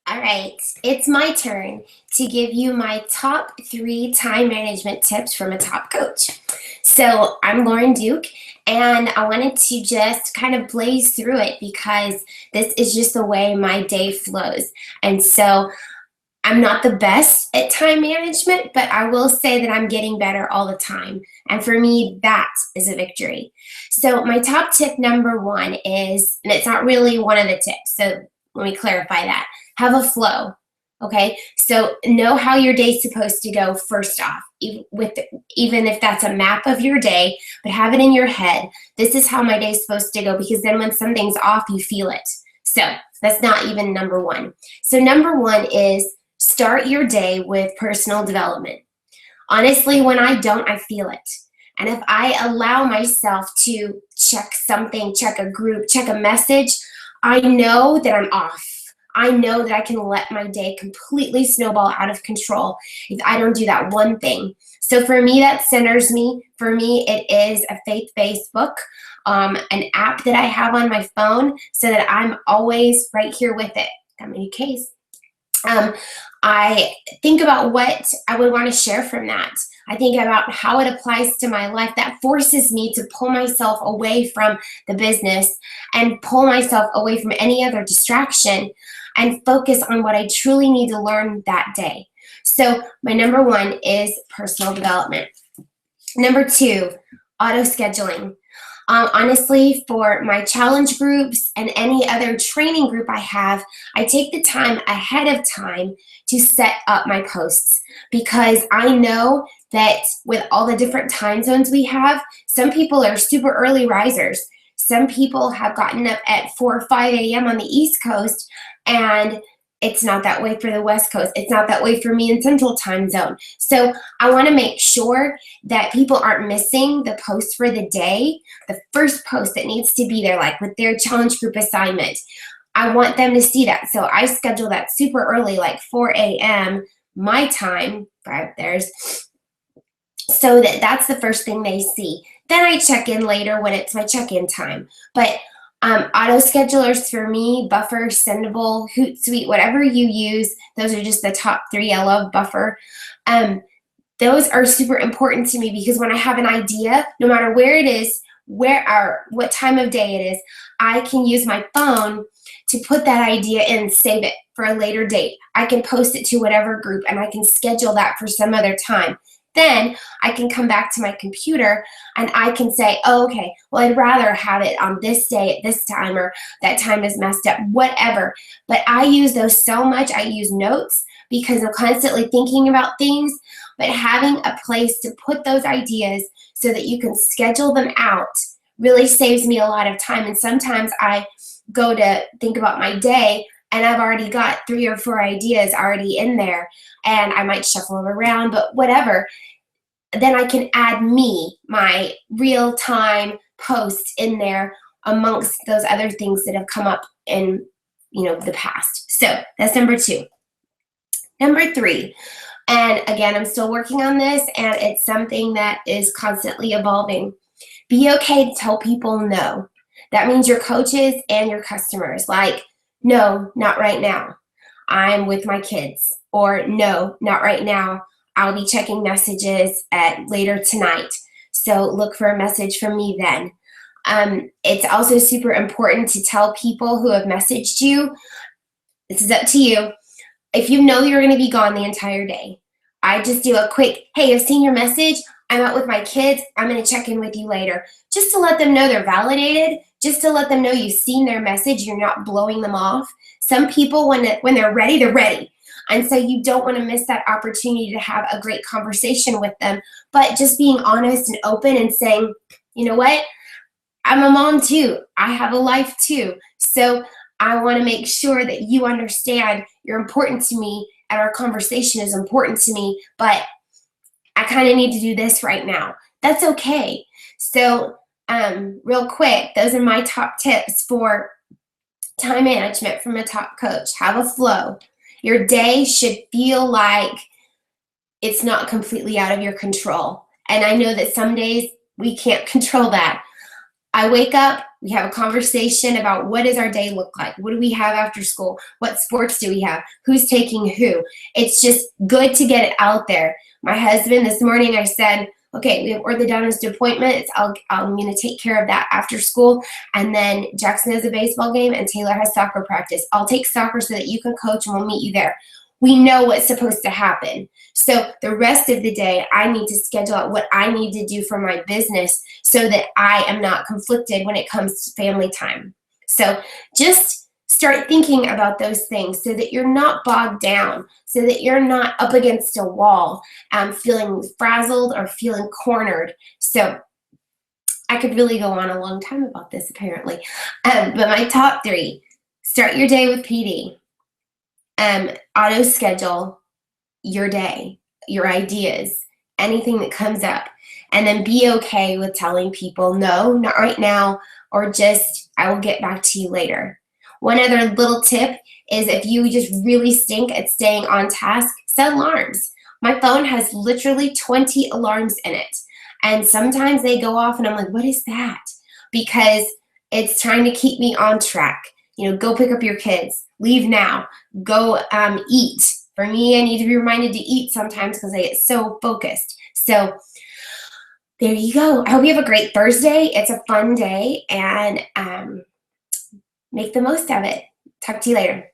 All right, it's my turn to give you my top 3 time management tips from a top coach. So I'm Lauren Duke, and I wanted to just kind of blaze through it because this is just the way my day flows. And so I'm not the best at time management, but I will say that I'm getting better all the time. And for me, that is a victory. So my top tip number 1 is, and it's not really one of the tips, so let me clarify that. Have a flow. Okay, so know how your day's supposed to go first off, even if that's a map of your day, but have it in your head. This is how my day's supposed to go, because then when something's off, you feel it. So that's not even number 1. So number 1 is start your day with personal development. Honestly, when I don't, I feel it. And if I allow myself to check something, check a group, check a message, I know that I'm off. I know that I can let my day completely snowball out of control if I don't do that one thing. So for me, that centers me. For me, it is a faith-based book, an app that I have on my phone so that I'm always right here with it. Got my new case. I think about what I would want to share from that. I think about how it applies to my life. That forces me to pull myself away from the business and pull myself away from any other distraction and focus on what I truly need to learn that day. So my number 1 is personal development. Number 2, auto scheduling. Honestly, for my challenge groups and any other training group I have, I take the time ahead of time to set up my posts, because I know that with all the different time zones we have, some people are super early risers. Some people have gotten up at 4 or 5 a.m. on the East Coast, and it's not that way for the West Coast. It's not that way for me in Central Time Zone. So I want to make sure that people aren't missing the post for the day, the first post that needs to be there, like with their challenge group assignment. I want them to see that. So I schedule that super early, like 4 a.m. my time, 5 theirs, so that that's the first thing they see. Then I check in later when it's my check-in time. But auto schedulers for me, Buffer, Sendable, Hootsuite, whatever you use, those are just the top 3. I love Buffer. Those are super important to me, because when I have an idea, no matter where it is, what time of day it is, I can use my phone to put that idea in and save it for a later date. I can post it to whatever group, and I can schedule that for some other time. Then I can come back to my computer and I can say, oh, okay, well, I'd rather have it on this day at this time, or that time is messed up, whatever. But I use those so much. I use notes because I'm constantly thinking about things, but having a place to put those ideas so that you can schedule them out really saves me a lot of time. And sometimes I go to think about my day and I've already got 3 or 4 ideas already in there, and I might shuffle them around, but whatever. Then I can add my real-time post in there amongst those other things that have come up in, the past. So that's number 2. Number 3, and again, I'm still working on this, and it's something that is constantly evolving. Be okay to tell people no. That means your coaches and your customers, like, no, not right now. I'm with my kids. Or no, not right now. I'll be checking messages later tonight. So look for a message from me then. It's also super important to tell people who have messaged you, this is up to you, if you know you're going to be gone the entire day. I just do a quick, hey, I've seen your message. I'm out with my kids. I'm going to check in with you later. Just to let them know they're validated, just to let them know you've seen their message, you're not blowing them off. Some people, when they're ready, they're ready. And so you don't want to miss that opportunity to have a great conversation with them. But just being honest and open and saying, you know what, I'm a mom too. I have a life too. So I want to make sure that you understand you're important to me and our conversation is important to me, but I kind of need to do this right now. That's okay. So real quick, those are my top tips for time management from a top coach. Have a flow. Your day should feel like it's not completely out of your control. And I know that some days we can't control that. I wake up, we have a conversation about what does our day look like? What do we have after school? What sports do we have? Who's taking who? It's just good to get it out there. My husband, this morning I said, okay, we have orthodontist appointments. I'm going to take care of that after school. And then Jackson has a baseball game and Taylor has soccer practice. I'll take soccer so that you can coach and we'll meet you there. We know what's supposed to happen. So the rest of the day, I need to schedule out what I need to do for my business so that I am not conflicted when it comes to family time. So just start thinking about those things so that you're not bogged down, so that you're not up against a wall, feeling frazzled or feeling cornered. So I could really go on a long time about this apparently. But my top 3, start your day with PD. Auto schedule your day, your ideas, anything that comes up, and then be okay with telling people no, not right now, or just I will get back to you later. One other little tip is if you just really stink at staying on task, set alarms. My phone has literally 20 alarms in it, and sometimes they go off and I'm like, what is that? Because it's trying to keep me on track. Go pick up your kids, leave now, go eat. For me, I need to be reminded to eat sometimes because I get so focused. So there you go. I hope you have a great Thursday. It's a fun day, and make the most of it. Talk to you later.